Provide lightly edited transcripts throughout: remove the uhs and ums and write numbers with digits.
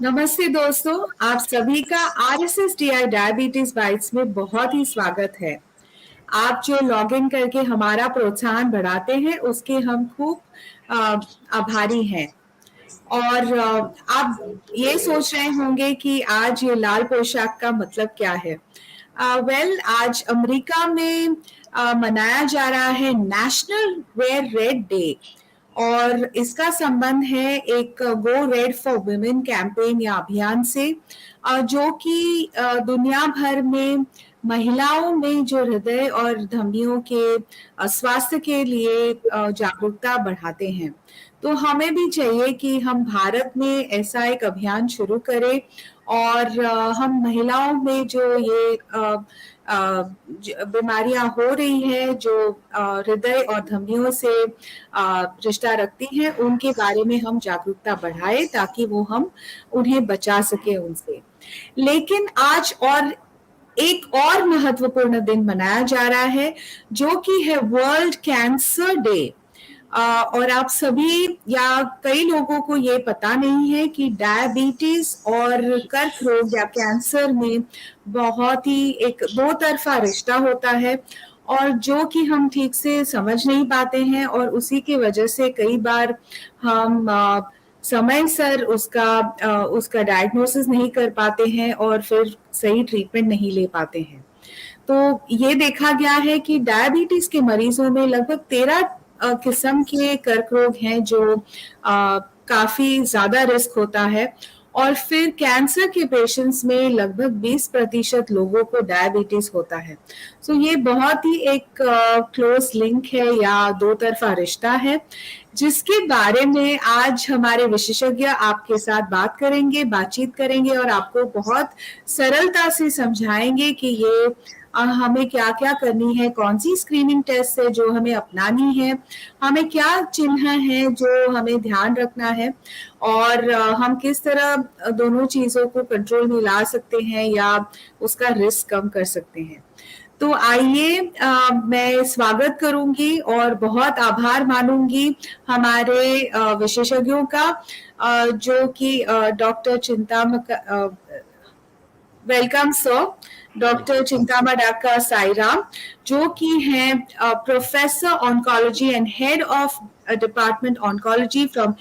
नमस्ते दोस्तों, आप सभी का RSSDI डायबिटीज बाइट्स में बहुत ही स्वागत है। आप जो लॉग इन करके हमारा प्रोत्साहन बढ़ाते हैं उसके हम खूब आभारी हैं। और आप ये सोच रहे होंगे कि आज ये लाल पोशाक का मतलब क्या है। आज अमेरिका में मनाया जा रहा है नेशनल वेयर रेड डे और इसका संबंध है एक गो रेड फॉर वुमेन कैंपेन या अभियान से, जो कि दुनिया भर में महिलाओं में जो हृदय और धमनियों के स्वास्थ्य के लिए जागरूकता बढ़ाते हैं। तो हमें भी चाहिए कि हम भारत में ऐसा एक अभियान शुरू करें और हम महिलाओं में जो ये बीमारियां हो रही है, जो हृदय और धमनियों से रिश्ता रखती हैं, उनके बारे में हम जागरूकता बढ़ाएं ताकि वो हम उन्हें बचा सके उनसे। लेकिन आज एक और महत्वपूर्ण दिन मनाया जा रहा है जो कि है वर्ल्ड कैंसर डे। और आप सभी या कई लोगों को ये पता नहीं है कि डायबिटीज और कर्क रोग या कैंसर में बहुत ही एक दो तरफा रिश्ता होता है और जो कि हम ठीक से समझ नहीं पाते हैं और उसी की वजह से कई बार हम समय सर उसका डायग्नोसिस नहीं कर पाते हैं और फिर सही ट्रीटमेंट नहीं ले पाते हैं। तो ये देखा गया है कि डायबिटीज के मरीजों में लगभग 13 किस्म के कर्क रोग हैं जो काफी ज्यादा रिस्क होता है और फिर कैंसर के पेशेंट्स में लगभग 20% लोगों को डायबिटीज होता है। सो ये बहुत ही एक क्लोज लिंक है या दो तरफा रिश्ता है जिसके बारे में आज हमारे विशेषज्ञ आपके साथ बातचीत करेंगे और आपको बहुत सरलता से समझाएंगे कि ये हमें क्या क्या करनी है, कौन सी स्क्रीनिंग टेस्ट है जो हमें अपनानी है, हमें क्या चिन्ह हैं जो हमें ध्यान रखना है और हम किस तरह दोनों चीजों को कंट्रोल में ला सकते हैं या उसका रिस्क कम कर सकते हैं। तो आइए मैं स्वागत करूंगी और बहुत आभार मानूंगी हमारे विशेषज्ञों का, जो कि doctor welcome sir, doctor Chintamadaka Sairam, जो कि हैं professor oncology and head of department oncology from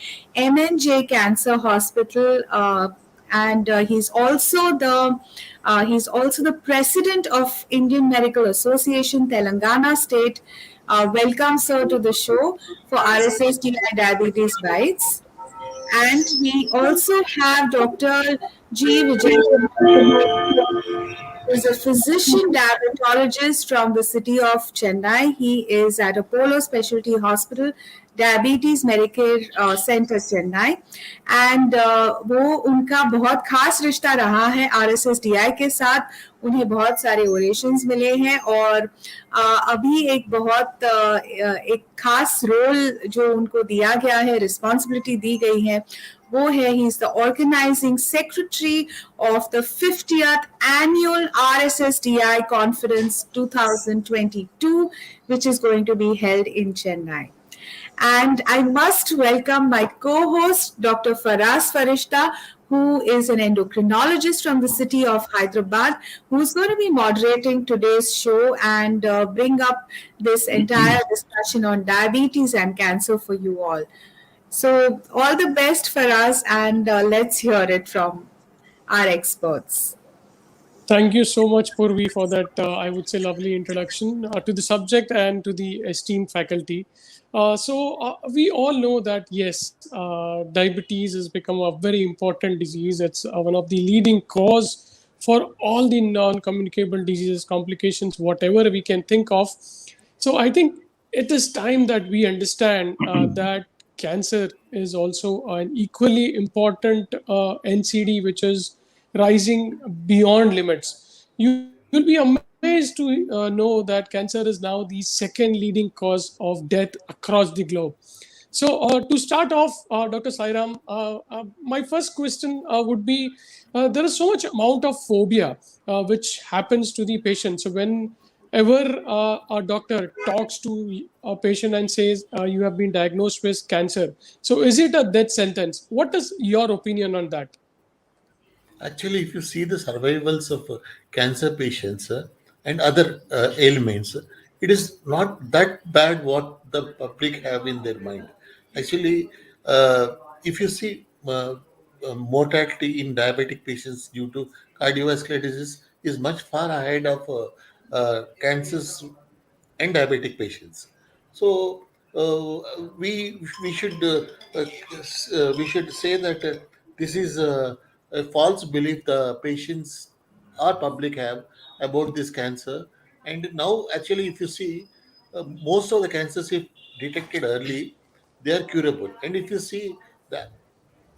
MNJ cancer hospital, and he's also the president of Indian Medical Association Telangana State. Welcome sir to the show for RSSDI Diabetes Bytes. And we also have Dr. G. Vijay, who is a physician diabetologist from the city of Chennai. He is at Apollo Specialty Hospital, Diabetes Medicare Center, Chennai. And वो उनका बहुत खास रिश्ता रहा है RSSDI के साथ। उन्हें बहुत सारे ओरेशंस मिले हैं और अभी एक बहुत एक खास रोल जो उनको दिया गया है, रिस्पॉन्सिबिलिटी दी गई है, वो है he is the organizing secretary of the 50th annual RSSDI conference 2022, which is going to be held in Chennai. And I must welcome my co-host, Dr. Faraz Farishta, who is an endocrinologist from the city of Hyderabad, who's going to be moderating today's show and bring up this entire discussion on diabetes and cancer for you all. So all the best for us, and let's hear it from our experts. Thank you so much, Purvi, for that, I would say, lovely introduction to the subject and to the esteemed faculty. We all know that, yes, diabetes has become a very important disease. It's one of the leading cause for all the non-communicable diseases, complications, whatever we can think of. So I think it is time that we understand that cancer is also an equally important NCD, which is rising beyond limits. You'll be amazed to know that cancer is now the second leading cause of death across the globe. So to start off, Dr. Sairam, my first question would be, there is so much amount of phobia which happens to the patient. So whenever a doctor talks to a patient and says, you have been diagnosed with cancer, so is it a death sentence? What is your opinion on that? Actually, if you see the survivals of cancer patients and other ailments, it is not that bad what the public have in their mind. Actually, if you see mortality in diabetic patients due to cardiovascular disease is much far ahead of cancers and diabetic patients. So we should we should say that this is a false belief the patients or public have about this cancer. And now, actually, if you see, most of the cancers, if detected early, they are curable. And if you see that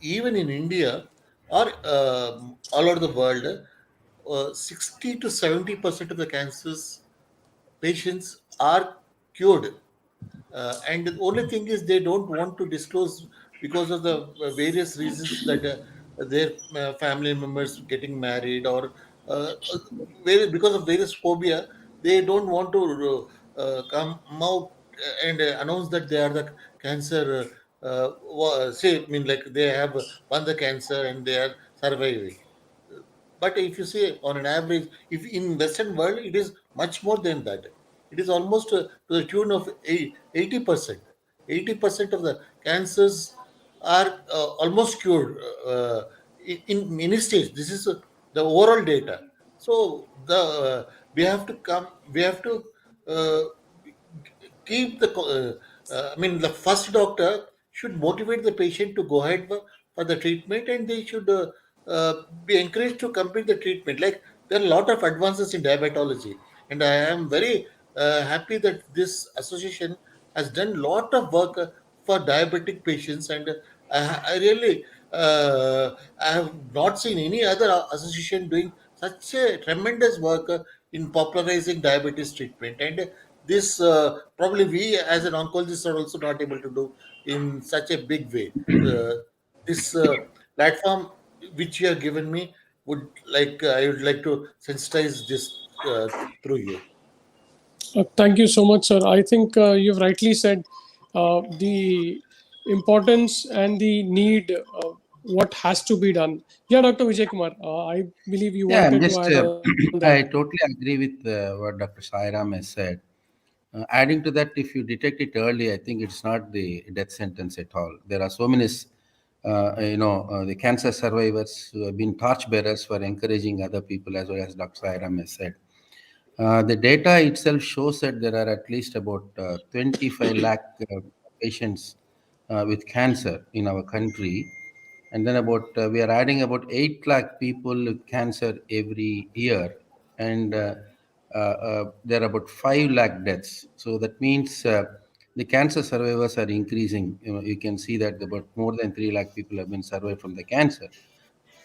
even in India or all over the world, 60 to 70% of the cancers patients are cured. And the only thing is they don't want to disclose because of the various reasons that their family members getting married, or because of various phobia, they don't want to come out and announce that they are the cancer. Say, I mean, like they have won the cancer and they are surviving. But if you say on an average, if in Western world, it is much more than that. It is almost to the tune of 80%. 80% of the cancers are almost cured in many states. This is the overall data. So we have to come. We have to uh, keep the. I mean, the first doctor should motivate the patient to go ahead for the treatment, and they should be encouraged to complete the treatment. Like, there are a lot of advances in diabetology, and I am very happy that this association has done a lot of work for diabetic patients. And I really I have not seen any other association doing such a tremendous work in popularizing diabetes treatment. And this probably we as an oncologist are also not able to do in such a big way. Uh, this platform which you have given me would like I would like to sensitize this through you. Thank you so much, sir. I think you've rightly said the importance and the need, what has to be done. Yeah, Dr. Vijay Kumar, I believe you Yeah, I'm wanted to just, add on that. I totally agree with what Dr. Sairam has said. Adding to that, if you detect it early, I think it's not the death sentence at all. There are so many, the cancer survivors who have been torchbearers for encouraging other people, as well as Dr. Sairam has said. The data itself shows that there are at least about 25 lakh patients with cancer in our country, and then about we are adding about 8 lakh people with cancer every year, and there are about 5 lakh deaths. So that means the cancer survivors are increasing. You can see that about more than 3 lakh people have been survived from the cancer.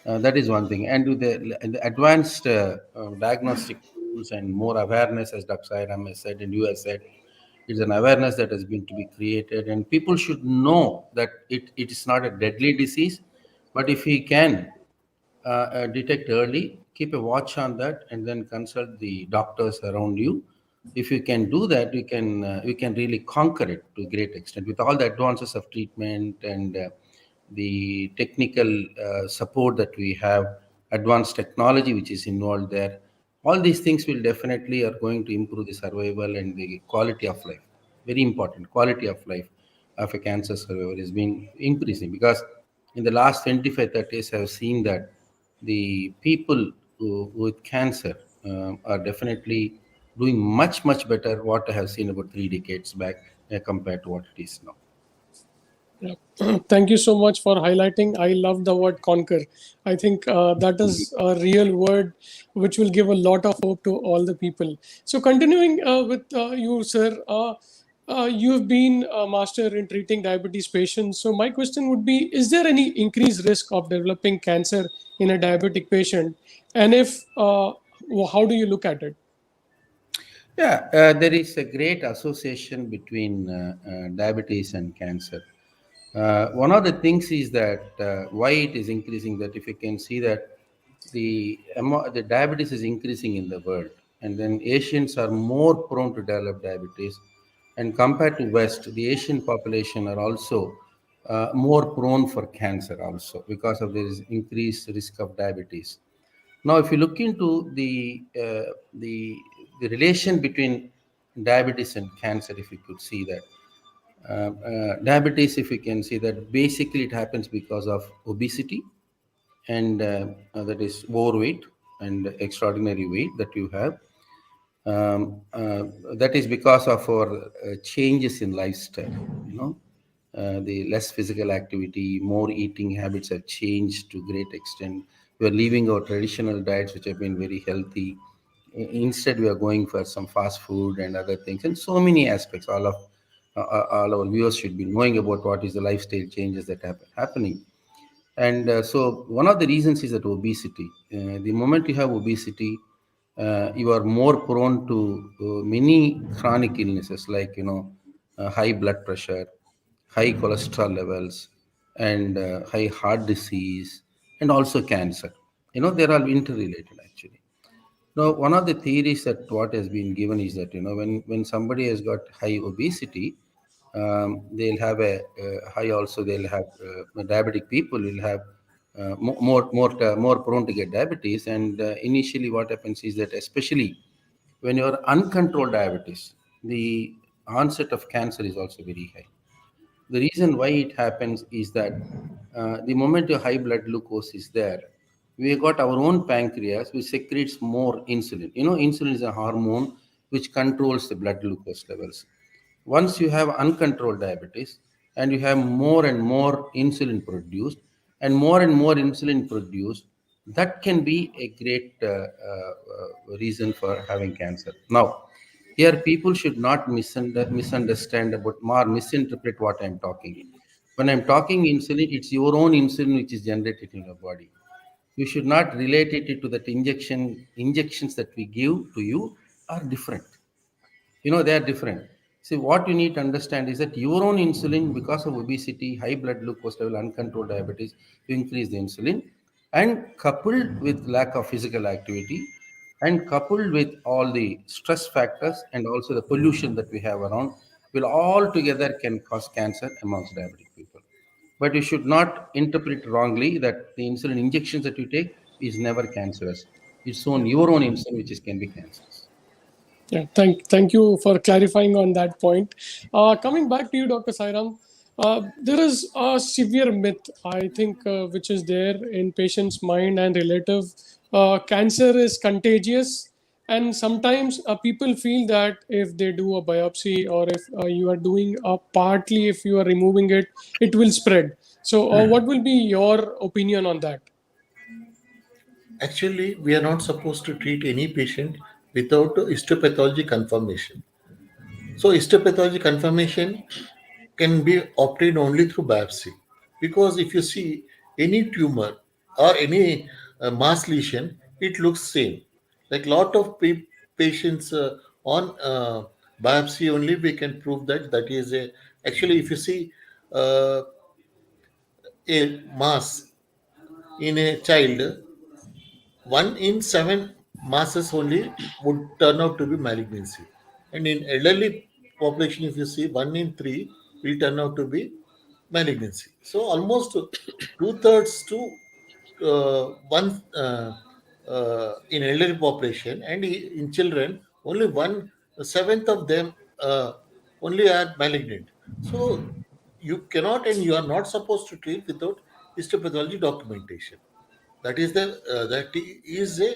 That is one thing. And with the advanced diagnostic tools and more awareness, as Dr. Sairam has said and you have said, it's an awareness that has been to be created, and people should know that it is not a deadly disease. But if we can detect early, keep a watch on that, and then consult the doctors around you. If you can do that, you can really conquer it to a great extent with all the advances of treatment and the technical support that we have, advanced technology which is involved there. All these things will definitely are going to improve the survival and the quality of life. Very important, quality of life of a cancer survivor is being increasing, because in the last 25 30 years I've seen that the people with cancer are definitely doing much better what I have seen about 3 decades back compared to what it is now. Yeah. Thank you so much for highlighting. I love the word conquer. I think that is a real word which will give a lot of hope to all the people. So, continuing with you, sir, you've been a master in treating diabetes patients. So, my question would be: is there any increased risk of developing cancer in a diabetic patient? And if, how do you look at it? Yeah, there is a great association between diabetes and cancer. One of the things is that why it is increasing. That if you can see that the diabetes is increasing in the world, and then Asians are more prone to develop diabetes, and compared to West, the Asian population are also more prone for cancer also because of this increased risk of diabetes. Now, if you look into the relation between diabetes and cancer, if you could see that diabetes, if you can see that basically it happens because of obesity and that is overweight and extraordinary weight that you have. That is because of our changes in lifestyle. The less physical activity, more eating habits have changed to great extent. We are leaving our traditional diets, which have been very healthy. Instead, we are going for some fast food and other things, and so many aspects. All our viewers should be knowing about what is the lifestyle changes that happening. And so one of the reasons is that obesity. The moment you have obesity, you are more prone to many chronic illnesses like high blood pressure, high cholesterol levels, and high heart disease, and also cancer. They're all interrelated actually. Now, one of the theories that what has been given is that when somebody has got high obesity, they'll have a high also. They'll have diabetic people will have more prone to get diabetes. And initially, what happens is that especially when you're uncontrolled diabetes, the onset of cancer is also very high. The reason why it happens is that the moment your high blood glucose is there, we have got our own pancreas which secretes more insulin. Insulin is a hormone which controls the blood glucose levels. Once you have uncontrolled diabetes and you have more and more insulin produced, and more insulin produced, that can be a great reason for having cancer. Now, here people should not misunderstand about or misinterpret what I'm talking. When I'm talking insulin, it's your own insulin which is generated in your body. You should not relate it to that injections that we give to you are different. They are different. See, what you need to understand is that your own insulin, because of obesity, high blood glucose level, uncontrolled diabetes, you increase the insulin, and coupled with lack of physical activity, and coupled with all the stress factors and also the pollution that we have around, will all together can cause cancer amongst diabetic people. But you should not interpret wrongly that the insulin injections that you take is never cancerous. It's on your own insulin which can be cancerous. Yeah, thank you for clarifying on that point. Coming back to you, Dr. Sairam, there is a severe myth, I think, which is there in patients' mind and relative. Cancer is contagious, and sometimes people feel that if they do a biopsy or if you are doing partly, if you are removing it, it will spread. So, what will be your opinion on that? Actually, we are not supposed to treat any patient without a histopathology confirmation. So, histopathology confirmation can be obtained only through biopsy. Because if you see any tumor or any mass lesion, it looks same. Like lot of patients on biopsy only we can prove that that is a. Actually, if you see uh, a mass in a child, 1 in 7 masses only would turn out to be malignancy. And in elderly population, if you see 1 in 3 will turn out to be malignancy. So almost two-thirds to one in elderly population, and in children, only 1/7 of them only are malignant. So you cannot and you are not supposed to treat without histopathology documentation. That is a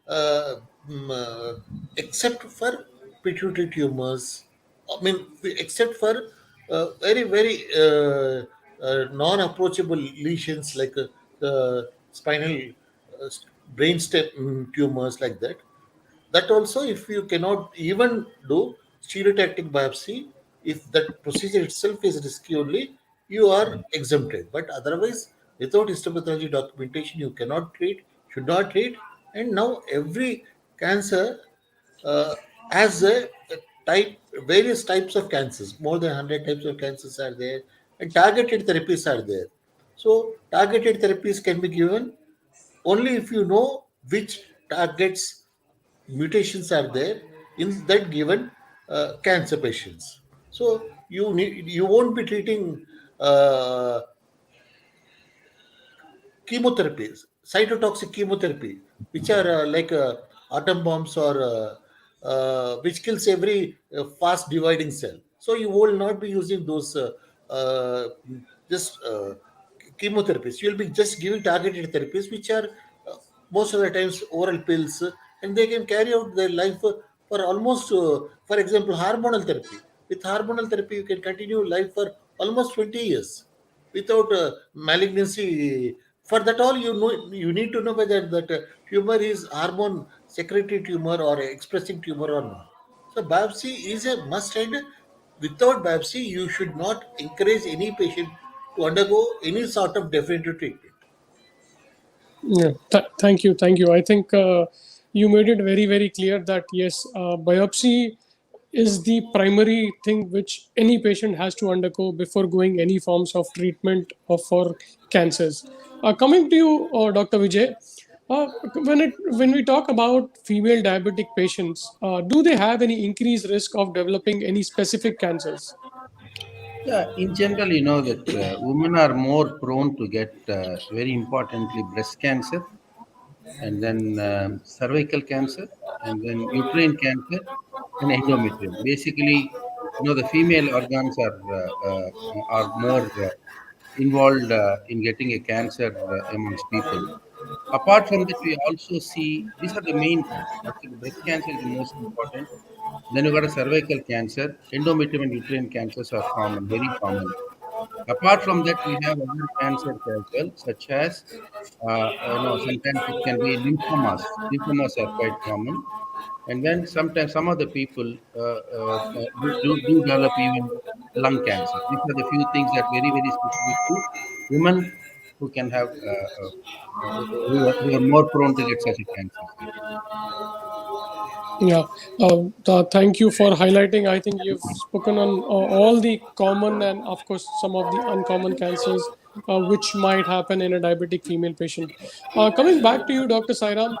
uh, mm, uh, except for pituitary tumors. I mean, except for very non-approachable lesions like spinal brain stem tumors like that. That also, if you cannot even do stereotactic biopsy, if that procedure itself is risky only, you are exempted. But otherwise, without histopathology documentation, you cannot treat, should not treat. And now every cancer uh, has a type, various types of cancers. More than 100 types of cancers are there, and targeted therapies are there. So targeted therapies can be given only if you know which targets mutations are there in that given cancer patients. So you won't be treating uh, chemotherapies, cytotoxic chemotherapy, which are like atom bombs or which kills every fast dividing cell. So you will not be using those uh, just chemotherapies. You'll be just giving targeted therapies, which are most of the times oral pills, and they can carry out their life for almost, for example, hormonal therapy. With hormonal therapy, you can continue life for almost 20 years without malignancy. For that all, you need to know whether that tumor is hormone secretory tumor or expressing tumor or not. So biopsy is a must, and without biopsy you should not encourage any patient to undergo any sort of definitive treatment. Yeah, thank you. I think you made it very, very clear that yes, biopsy is the primary thing which any patient has to undergo before going any forms of treatment of for cancers. Coming to you, Dr. Vijay, when we talk about female diabetic patients, do they have any increased risk of developing any specific cancers? Yeah, in general, you know that women are more prone to get, very importantly, breast cancer, and then cervical cancer, and then uterine cancer, and endometrium. Basically, you know, the female organs are more involved in getting a cancer amongst people. Apart from that, we also see these are the main ones. Actually, breast cancer is the most important. Then you got a cervical cancer, endometrium and uterine cancers are common, very common. Apart from that, we have other cancers as well, such as sometimes it can be lymphomas. Lymphomas are quite common, and then sometimes some of the people do develop even lung cancer. These are the few things that very specific to women who can have who are more prone to get such a cancers. Actually. Yeah, thank you for highlighting. I think you've spoken on all the common and, of course, some of the uncommon cancers which might happen in a diabetic female patient. Coming back to you, Dr. Sairam,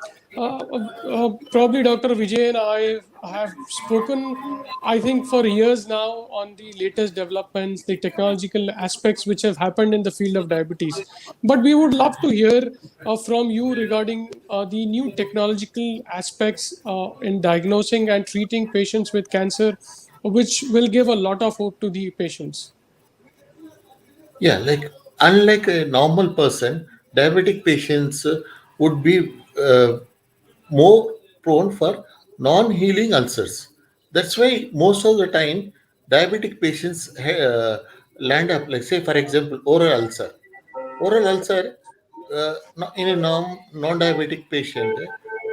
probably Dr. Vijay and I have spoken, I think, for years now on the latest developments, the technological aspects which have happened in the field of diabetes. But we would love to hear from you regarding the new technological aspects in diagnosing and treating patients with cancer, which will give a lot of hope to the patients. Yeah, like unlike a normal person, diabetic patients would be more prone for non-healing ulcers. That's why most of the time diabetic patients land up, like say for example, oral ulcer. Oral ulcer in a non-diabetic patient,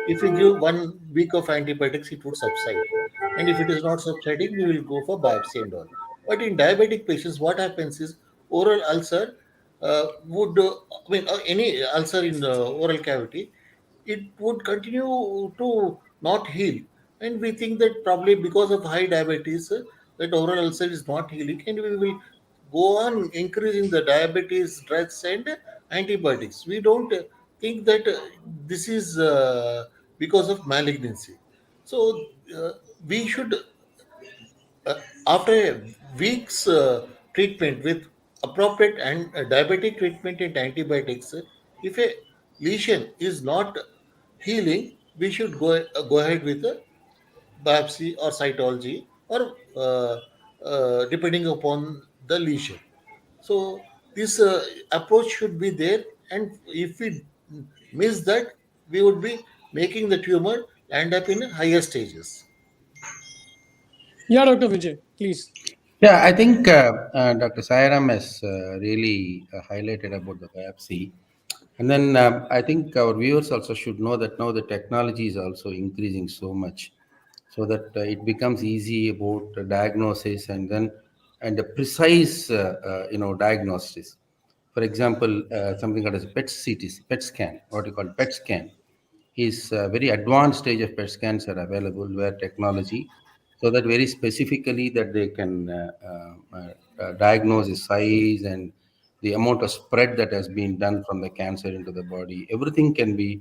if you give 1 week of antibiotics, it would subside. And if it is not subsiding, we will go for biopsy and all. But in diabetic patients, what happens is oral ulcer would, any ulcer in the oral cavity, it would continue to not heal. And we think that probably because of high diabetes, that oral ulcer is not healing, and we will go on increasing the diabetes drugs and antibiotics. We don't think that this is because of malignancy. So we should, after a week's treatment with appropriate and diabetic treatment and antibiotics, if a lesion is not healing, we should go ahead with a biopsy or cytology or depending upon the lesion. So this approach should be there, and if we miss that, we would be making the tumor end up in higher stages. Yeah, Dr. Vijay, please. Yeah, I think Dr. Sairam has really highlighted about the biopsy. And then I think our viewers also should know that now the technology is also increasing so much, so that it becomes easy about the diagnosis and the precise diagnosis. For example, something called as PET scan, what you call PET scan, is very advanced stage of PET scans are available where technology, so that very specifically that they can diagnose the size and the amount of spread that has been done from the cancer into the body. Everything can be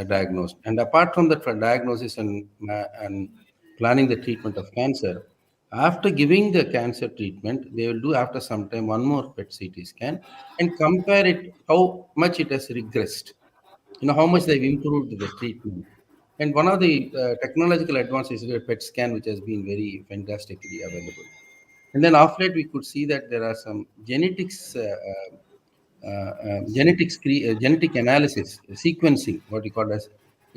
diagnosed. And apart from that, for diagnosis and planning the treatment of cancer, After giving the cancer treatment, they will do after some time one more PET CT scan and compare it how much it has regressed, how much they've improved the treatment. And one of the technological advances is the PET scan, which has been very fantastically available. And then after that, we could see that there are some genetic analysis, sequencing, what you call as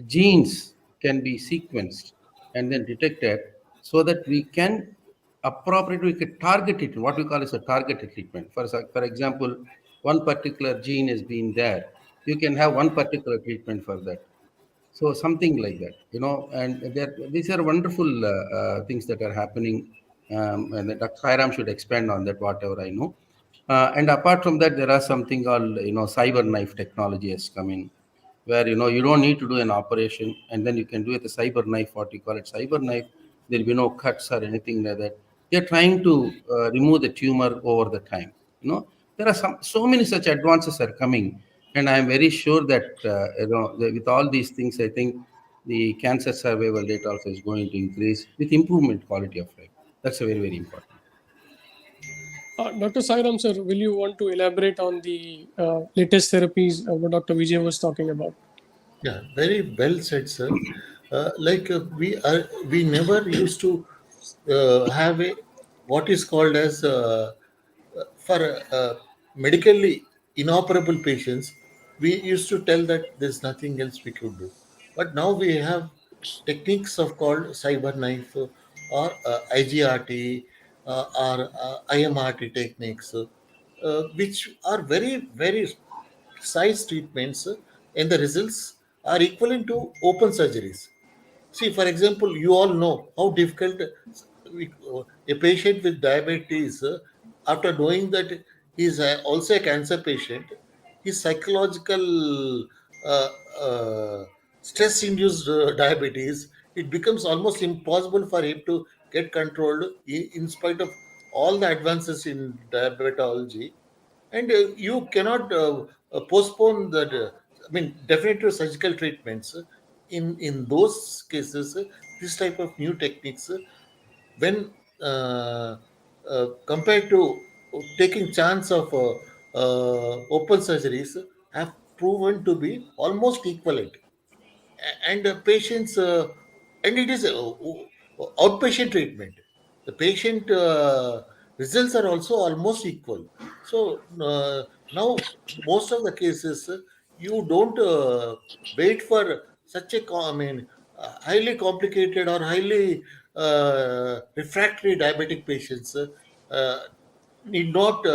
genes can be sequenced and then detected, so that we can appropriately we can target it. What we call as a targeted treatment. For example, one particular gene has been there, you can have one particular treatment for that. So something like that, and these are wonderful things that are happening, and that Dr. Sairam should expand on that, whatever I know. And apart from that, there are something called cyber knife technology has come in, where you don't need to do an operation, and then you can do it a cyber knife, what you call it cyber knife. There will be no cuts or anything like that. They are trying to remove the tumor over the time. There are so many such advances are coming, and I am very sure that with all these things, I think the cancer survival rate also is going to increase with improvement quality of life. That's a very, very important. Dr. Sairam, sir, will you want to elaborate on the latest therapies what Dr. Vijay was talking about? Yeah, very well said, sir. We never used to have a what is called as for medically inoperable patients. We used to tell that there's nothing else we could do, but now we have techniques of called cyber knife or IGRT or IMRT techniques, which are very very precise treatments, and the results are equivalent to open surgeries. See, for example, you all know how difficult a patient with diabetes, after knowing that he is also a cancer patient, his psychological uh, uh, stress-induced diabetes, it becomes almost impossible for him to get controlled in spite of all the advances in diabetology. And you cannot postpone that. I mean, definitive surgical treatments. In those cases, this type of new techniques, when uh, compared to taking chance of open surgeries, have proven to be almost equivalent. And patients and it is outpatient treatment. The patient results are also almost equal. So now most of the cases, you don't wait for such a highly complicated or highly refractory diabetic patients, uh, need not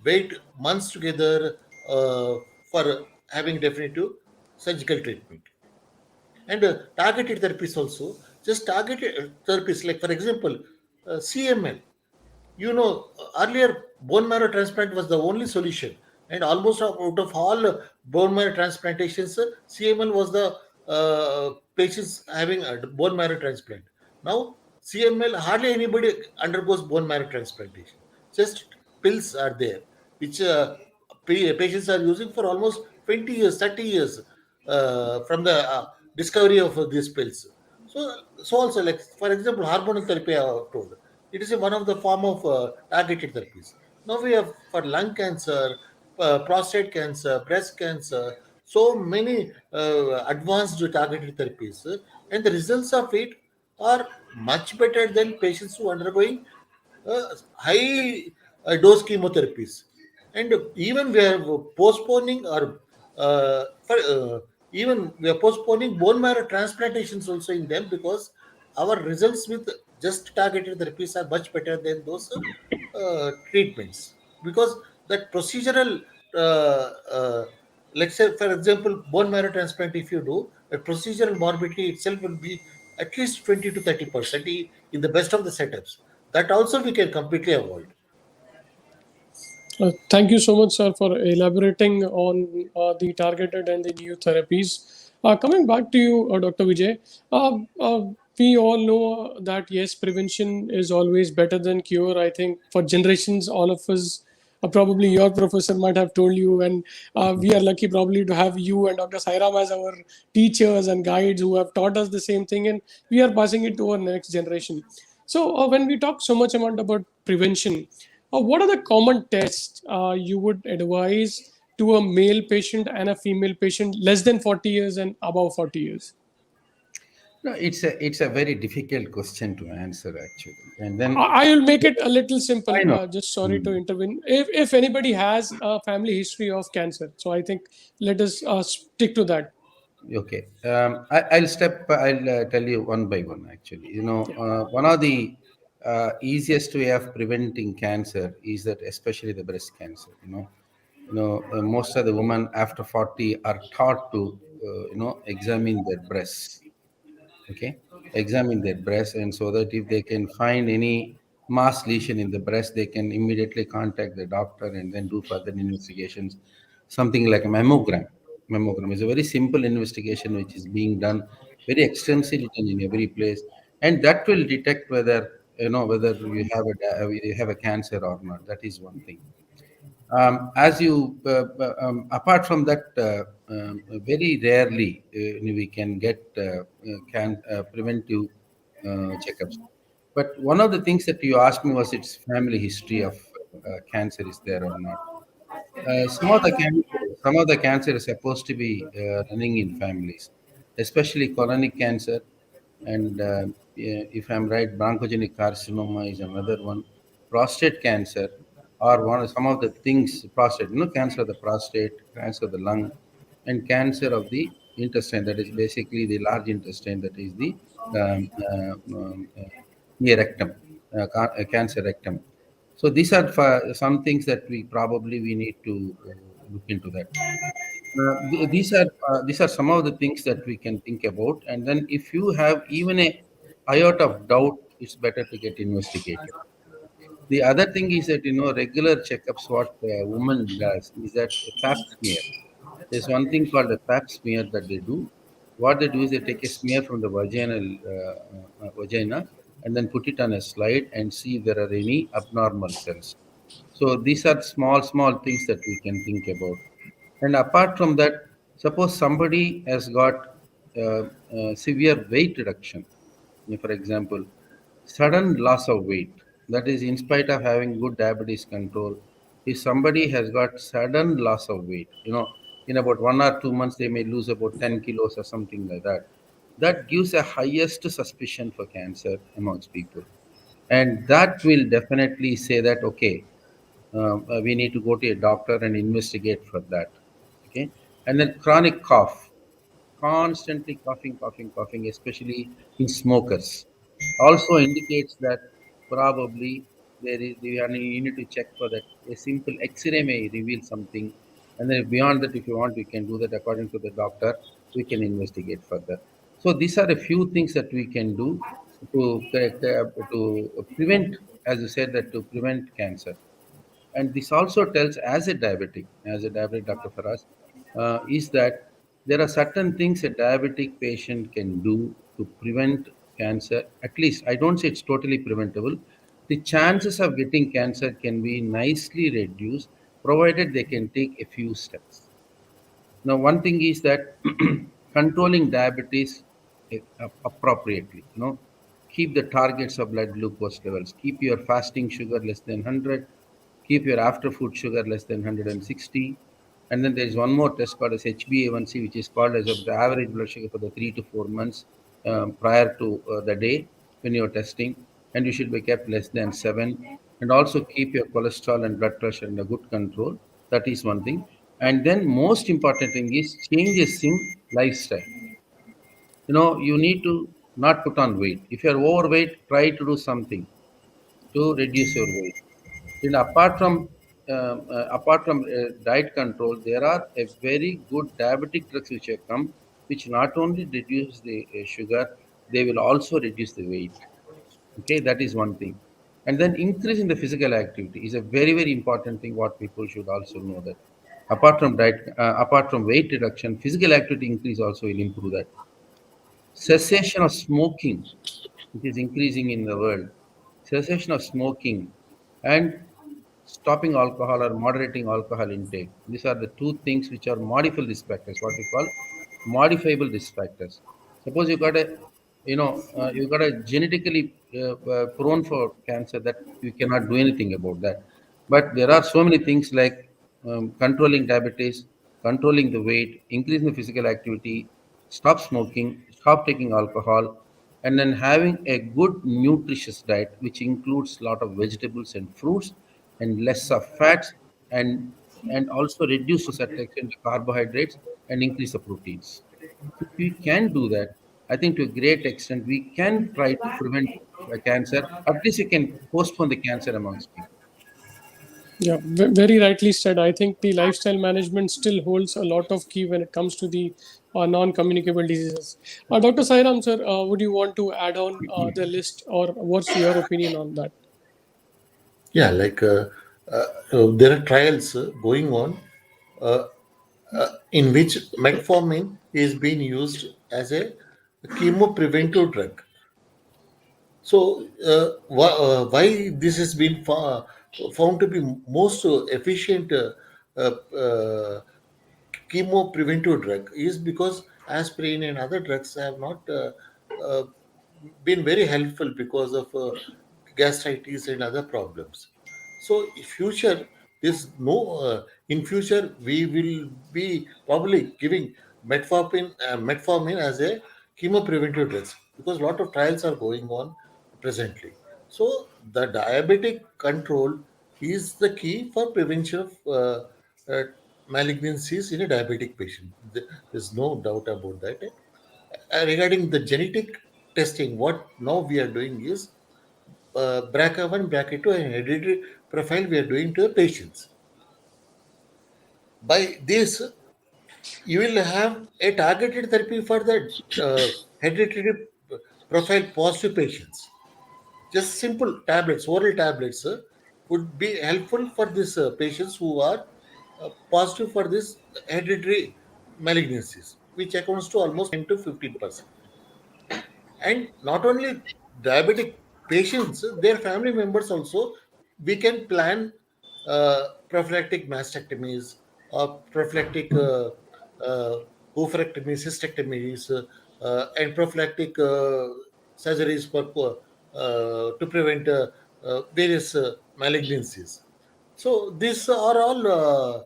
wait months together for having definitive surgical treatment. And targeted therapies also, just targeted therapies, like for example CML. Earlier bone marrow transplant was the only solution, and almost out of all bone marrow transplantations, CML was the patients having a bone marrow transplant. Now CML, hardly anybody undergoes bone marrow transplantation. Just pills are there, which patients are using for almost 20 years, 30 years, from the discovery of these pills. So also, like for example, hormonal therapy, I have told, it is one of the form of targeted therapies. Now we have for lung cancer, prostate cancer, breast cancer, so many advanced targeted therapies, and the results of it are much better than patients who are undergoing high dose chemotherapies. And even we are postponing or even we are postponing bone marrow transplantations also in them, because our results with just targeted therapies are much better than those treatments, because that procedural let's say for example bone marrow transplant, if you do a procedural morbidity itself will be at least 20 to 30% in the best of the setups. That also we can completely avoid. Thank you so much, sir, for elaborating on the targeted and the new therapies. Coming back to you, Dr. Vijay, we all know that yes, prevention is always better than cure. I think for generations, all of us, probably your professor might have told you, and we are lucky probably to have you and Dr. Sairam as our teachers and guides who have taught us the same thing, and we are passing it to our next generation. So when we talk so much about prevention, what are the common tests you would advise to a male patient and a female patient less than 40 years and above 40 years? No, it's a very difficult question to answer actually. And then I will make it a little simple. I know. Just sorry to Mm. intervene. If anybody has a family history of cancer, so I think let us stick to that. Okay, I'll tell you one by one. Actually, Yeah. one of the easiest way of preventing cancer is that, especially the breast cancer. Most of the women after 40 are taught to, examine their breasts. Okay, examine their breast, and so that if they can find any mass lesion in the breast, they can immediately contact the doctor and then do further investigations. Something like a mammogram is a very simple investigation which is being done very extensively in every place, and that will detect whether you have a cancer or not. That is one thing. As you Apart from that, very rarely we can get can preventive checkups. But one of the things that you asked me was its family history of cancer is there or not. Some of the cancer is supposed to be running in families, especially colonic cancer, and if I'm right, bronchogenic carcinoma is another one. Prostate cancer, or one of some of the things, prostate, cancer of the prostate, cancer of the lung, and cancer of the intestine. That is basically the large intestine. That is the near rectum, cancer rectum. So these are some things that we need to look into that. These are some of the things that we can think about, and then if you have even a iota of doubt, it's better to get investigated. The other thing is that regular checkups. What a woman does is that a pap smear. There's one thing called a pap smear that they do. What they do is they take a smear from the vagina and then put it on a slide and see if there are any abnormal cells. So these are small things that we can think about. And apart from that, suppose somebody has got severe weight reduction, for example, sudden loss of weight, that is in spite of having good diabetes control. If somebody has got sudden loss of weight, in about 1 or 2 months, they may lose about 10 kilos or something like that. That gives a highest suspicion for cancer amongst people. And that will definitely say that, okay, we need to go to a doctor and investigate for that. Okay. And then chronic cough, constantly coughing, especially in smokers, also indicates that probably you need to check for that. A simple X-ray may reveal something, and then beyond that, if you want, you can do that according to the doctor. We can investigate further. So these are a few things that we can do to prevent, as you said, that to prevent cancer. And this also tells, as a diabetic doctor for us, is that there are certain things a diabetic patient can do to prevent cancer. At least, I don't say it's totally preventable. The chances of getting cancer can be nicely reduced, provided they can take a few steps. Now, one thing is that controlling diabetes appropriately, keep the targets of blood glucose levels, keep your fasting sugar less than 100, keep your after food sugar less than 160. And then there is one more test called as HbA1c, which is called as of the average blood sugar for the 3 to 4 months prior to the day when you're testing, and you should be kept less than 7. And also keep your cholesterol and blood pressure in a good control. That is one thing. And then most important thing is changes in lifestyle. You need to not put on weight. If you're overweight, try to do something to reduce your weight. And apart from diet control, there are a very good diabetic drugs which have come, which not only reduce the sugar, they will also reduce the weight. Okay, that is one thing. And then increase in the physical activity is a very very important thing. What people should also know that apart from weight reduction, physical activity increase also will improve that. Cessation of smoking, which is increasing in the world. Cessation of smoking and stopping alcohol or moderating alcohol intake. These are the two things which are modifiable risk factors, what we call modifiable risk factors. Suppose you got a genetically prone for cancer that we cannot do anything about that. But there are so many things like controlling diabetes, controlling the weight, increasing the physical activity, stop smoking, stop taking alcohol, and then having a good nutritious diet which includes a lot of vegetables and fruits and less of fats, and also reduce to certain extent the carbohydrates and increase the proteins. If we can do that, I think to a great extent we can try to prevent cancer. At least we can postpone the cancer amongst people. Yeah, very rightly said. I think the lifestyle management still holds a lot of key when it comes to the non-communicable diseases. Dr. Sairam, sir, would you want to add on the list, or what's your opinion on that? Yeah, there are trials going on uh, in which metformin is being used as a chemo preventive drug. So, why this has been found to be most efficient chemo preventive drug is because aspirin and other drugs have not uh, been very helpful because of gastritis and other problems. So in future, this no in future we will be probably giving metformin as a chemo preventive drugs because a lot of trials are going on presently. So the diabetic control is the key for prevention of uh, malignancies in a diabetic patient. There's no doubt about that. Regarding the genetic testing, what now we are doing is BRCA1, BRCA2, and hereditary profile we are doing to the patients. By this, you will have a targeted therapy for the hereditary profile positive patients. Just simple tablets, oral tablets, would be helpful for these patients who are positive for this hereditary malignancies, which accounts to almost 10 to 15%. And not only diabetic patients, their family members also, we can plan prophylactic mastectomies or prophylactic uh, oophorectomies, cystectomies, and prophylactic surgeries for to prevent various malignancies. So these are all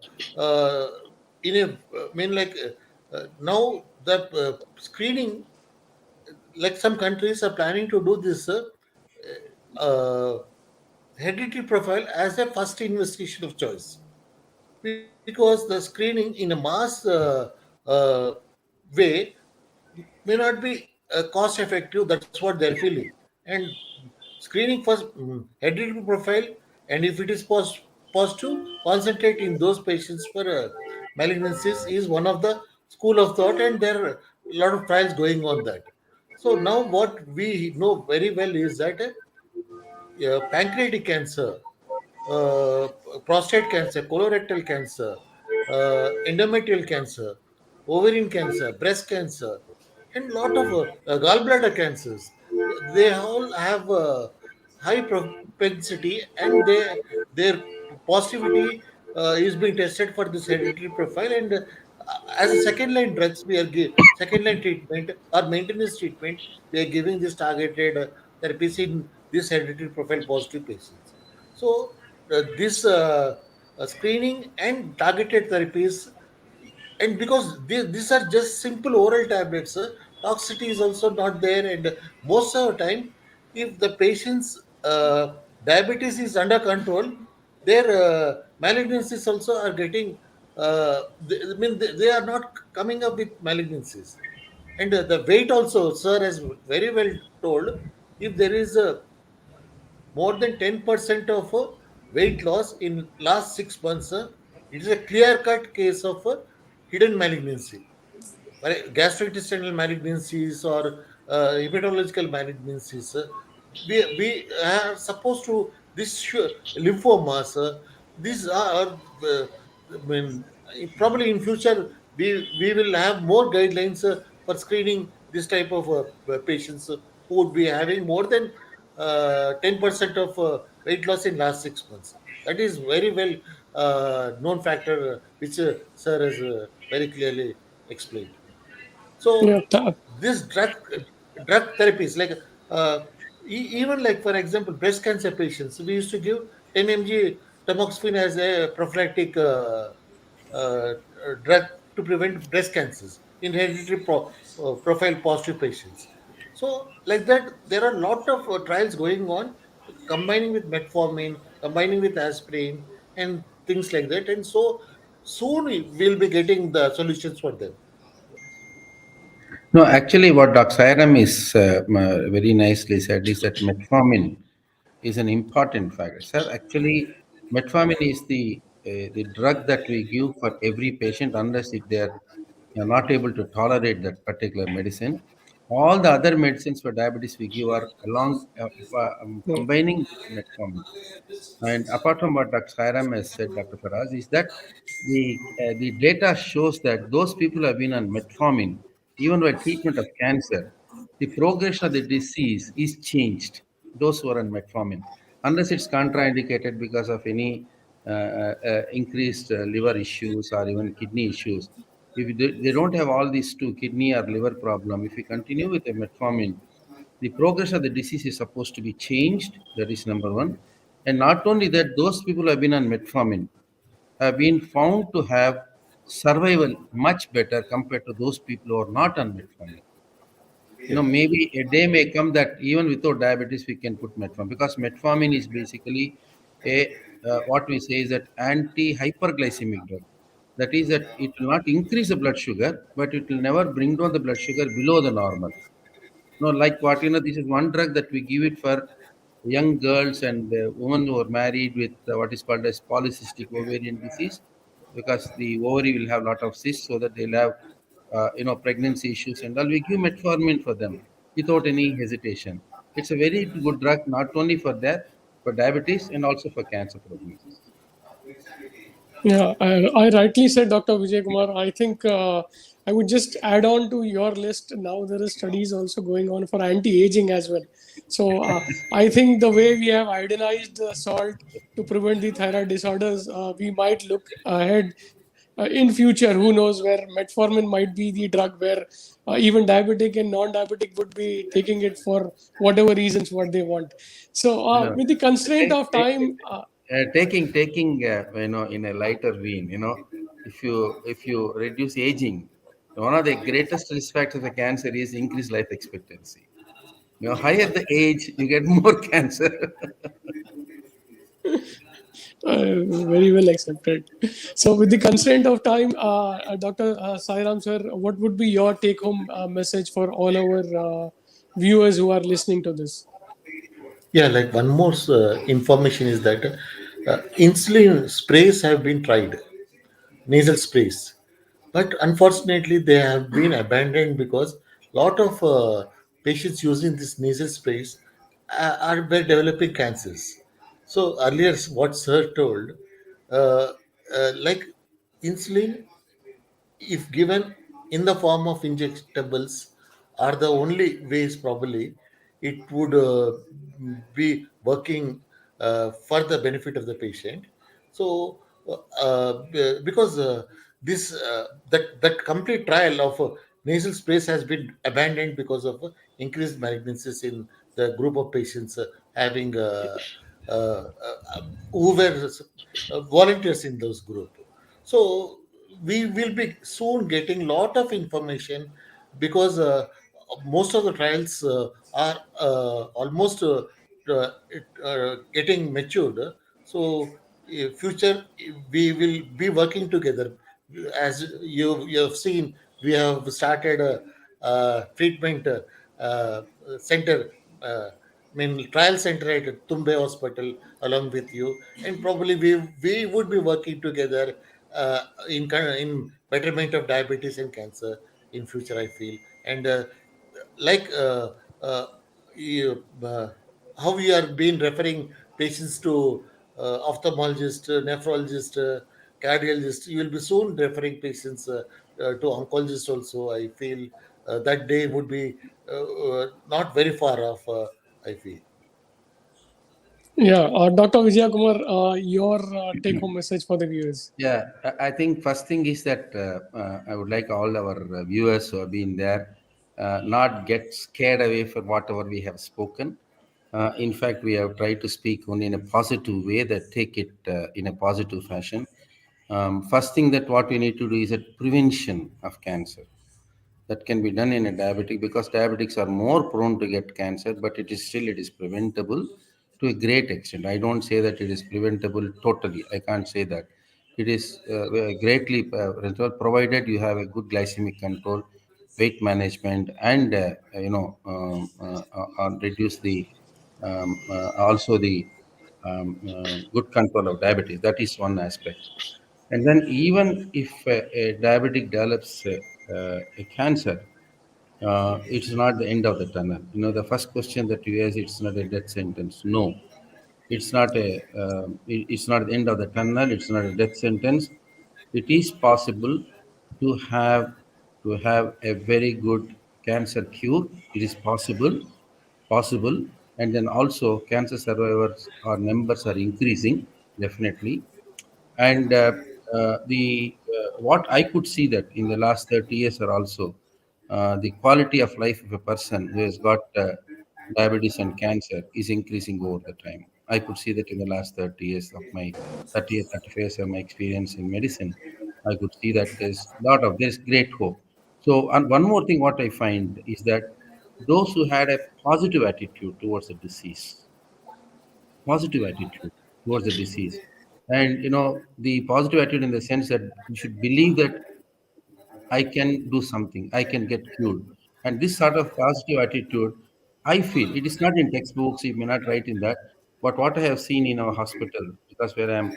in a mean like now the screening, like some countries are planning to do this uh, hereditary profile as a first investigation of choice, because the screening in a mass uh, way may not be cost effective. That's what they're feeling. And screening for hereditary profile, and if it is positive, concentrate in those patients for malignancies is one of the school of thought, and there are a lot of trials going on that. So now what we know very well is that pancreatic cancer, uh, prostate cancer, colorectal cancer, endometrial cancer, ovarian cancer, breast cancer, and lot of gallbladder cancers. They all have high propensity, and their positivity is being tested for this hereditary profile. And as a second line drugs, we are second line treatment or maintenance treatment. We are giving this targeted therapies in this hereditary profile positive patients. So this screening and targeted therapies, and because these are just simple oral tablets, toxicity is also not there, and most of the time, if the patient's diabetes is under control, their malignancies also are getting. I mean, they are not coming up with malignancies, and the weight also, sir has very well told. If there is a more than 10% of weight loss in last 6 months, it is a clear cut case of hidden malignancy. Gastrointestinal malignancies or hematological malignancies, we are supposed to this lymphomas, these are I mean, probably in future we will have more guidelines for screening this type of patients who would be having more than 10% of weight loss in last 6 months. That is very well known factor, which sir has very clearly explained. Yeah, So this drug therapies, like uh, Even like for example, breast cancer patients, we used to give 10 mg tamoxifen as a prophylactic uh, drug to prevent breast cancers in hereditary profile positive patients. So like that, there are a lot of trials going on, combining with metformin, combining with aspirin, and things like that. And so soon we'll be getting the solutions for them. No, actually, what Dr. Sairam is very nicely said is that metformin is an important factor. Sir, actually, metformin is the drug that we give for every patient unless if they are not able to tolerate that particular medicine. All the other medicines for diabetes we give are along Yeah. combining with metformin. And apart from what Dr. Sairam has said, Dr. Faraz, is that the data shows that those people who have been on metformin, even by treatment of cancer, the progression of the disease is changed. Those who are on metformin, unless it's contraindicated because of any increased liver issues or even kidney issues. If they don't have all these two, kidney or liver problem, if we continue with the metformin, the progress of the disease is supposed to be changed. That is number one. And not only that, those people who have been on metformin have been found to have survival much better compared to those people who are not on metformin. Yeah. Maybe a day may come that even without diabetes we can put metformin, because metformin is basically a what we say is that anti-hyperglycemic drug. That is that it will not increase the blood sugar, but it will never bring down the blood sugar below the normal. No, like what this is one drug that we give it for young girls and women who are married with what is called as polycystic ovarian disease, because the ovary will have a lot of cysts, so that they'll have pregnancy issues and all. We give metformin for them without any hesitation. It's a very good drug not only for that, for diabetes and also for cancer prognosis. Yeah, I rightly said, Dr. Vijay Kumar. I think I would just add on to your list. Now there is studies also going on for anti-aging as well. So I think the way we have iodinized the salt to prevent the thyroid disorders, we might look ahead in future. Who knows where metformin might be the drug where even diabetic and non-diabetic would be taking it for whatever reasons what they want. So No. with the constraint Take- of take- time. taking in a lighter vein, if you reduce aging, one of the greatest risk factors of cancer is increased life expectancy. Higher the age, you get more cancer. Very well accepted. So, with the constraint of time, Dr. Sairam sir, what would be your take-home message for all our viewers who are listening to this? Yeah, like one more information is that insulin sprays have been tried, nasal sprays, but unfortunately they have been abandoned because lot of patients using these nasal sprays are were developing cancers. So earlier, what Sir told, uh, like insulin, if given in the form of injectables, are the only ways probably it would be working for the benefit of the patient. So because this that complete trial of nasal sprays has been abandoned because of increased malignancies in the group of patients having uh, uh, who were volunteers in those group. So we will be soon getting lot of information because most of the trials are almost getting matured. So future we will be working together. As you have seen, we have started a treatment uh, center, trial center at Tumbe Hospital along with you, and probably we would be working together uh, in betterment of diabetes and cancer in future. I feel, and like uh, you, how we are being referring patients to ophthalmologist, nephrologist, cardiologist. You will be soon referring patients to oncologist also. I feel that day would be not very far off. I feel. Yeah, Dr. Vijay Kumar, your take-home message for the viewers. Yeah, I think first thing is that I would like all our viewers who have been there not get scared away for whatever we have spoken. In fact, we have tried to speak only in a positive way, that take it in a positive fashion. First thing that what we need to do is a prevention of cancer. That can be done in a diabetic, because diabetics are more prone to get cancer, but it is preventable to a great extent. I don't say that it is preventable totally. I can't say that. It is greatly preventable, provided you have a good glycemic control, weight management, and reduce the also the good control of diabetes. That is one aspect. And then even if a diabetic develops a cancer, it's not the end of the tunnel. The first question that you ask, it's not a death sentence. No, it's not it's not the end of the tunnel. It's not a death sentence. It is possible to have a very good cancer cure. It is possible, and then also cancer survivors or numbers are increasing, definitely. And the what I could see that in the last 30 years are also the quality of life of a person who has got diabetes and cancer is increasing over the time. I could see that in the last 30 years of my 30 or 35 years of my experience in medicine. I could see that there's great hope. So, and one more thing what I find is that those who had a positive attitude towards the disease, positive attitude towards the disease, and the positive attitude in the sense that you should believe that I can do something, I can get cured. And this sort of positive attitude, I feel it is not in textbooks, you may not write in that, but what I have seen in our hospital, because where I'm,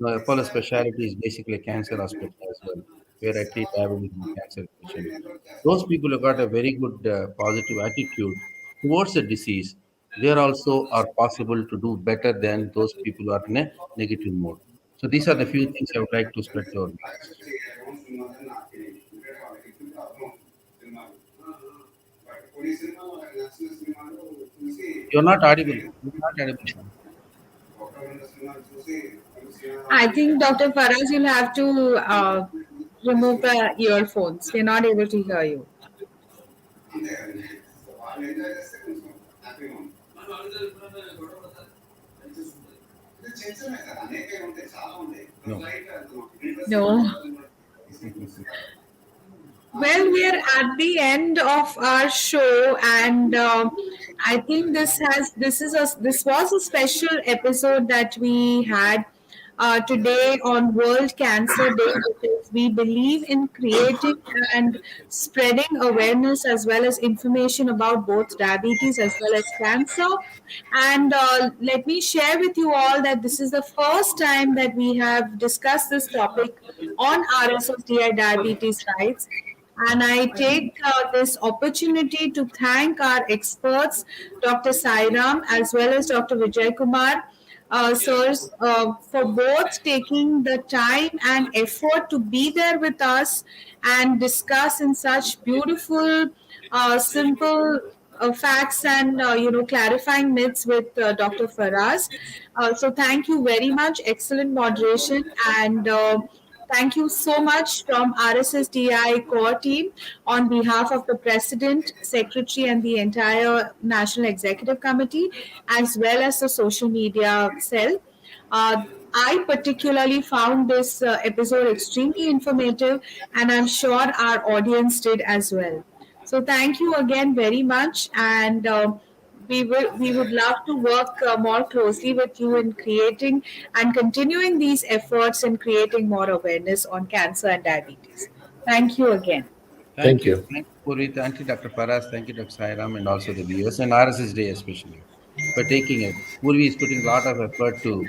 Apollo Speciality is basically a cancer hospital as well, where I treat diabetes and cancer patients. Those people who got a very good positive attitude towards the disease, they also are possible to do better than those people who are in a negative mode. So these are the few things I would like to spread to our viewers. You're not audible. You're not audible. I think Dr. Faraz, you'll have to remove the earphones. We're not able to hear you. No. No. Well, we are at the end of our show, and I think this was a special episode that we had today on World Cancer Day, because we believe in creating and spreading awareness as well as information about both diabetes as well as cancer. And let me share with you all that this is the first time that we have discussed this topic on RSSDI diabetes rights. And I take this opportunity to thank our experts, Dr. Sairam as well as Dr. Vijay Kumar, sirs, for both taking the time and effort to be there with us and discuss in such beautiful, simple facts and clarifying myths with Dr. Faraz. So thank you very much. Excellent moderation, and thank you so much from RSSDI core team on behalf of the President, Secretary, and the entire National Executive Committee, as well as the social media cell. I particularly found this episode extremely informative, and I'm sure our audience did as well. So thank you again very much, and we would love to work more closely with you in creating and continuing these efforts in creating more awareness on cancer and diabetes. Thank you again. Thank Thank you. you. Thank you, Puri. Thank you, Dr. Faraz. Thank you, Dr. Sairam, and also the viewers, and RSS Day especially, for taking it. Puri is putting a lot of effort to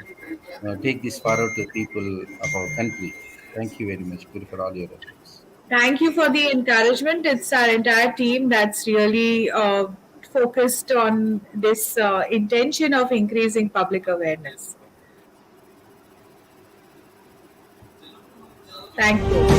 take this forward to the people of our country. Thank you very much, Puri, for all your efforts. Thank you for the encouragement. It's our entire team that's really focused on this intention of increasing public awareness. Thank you.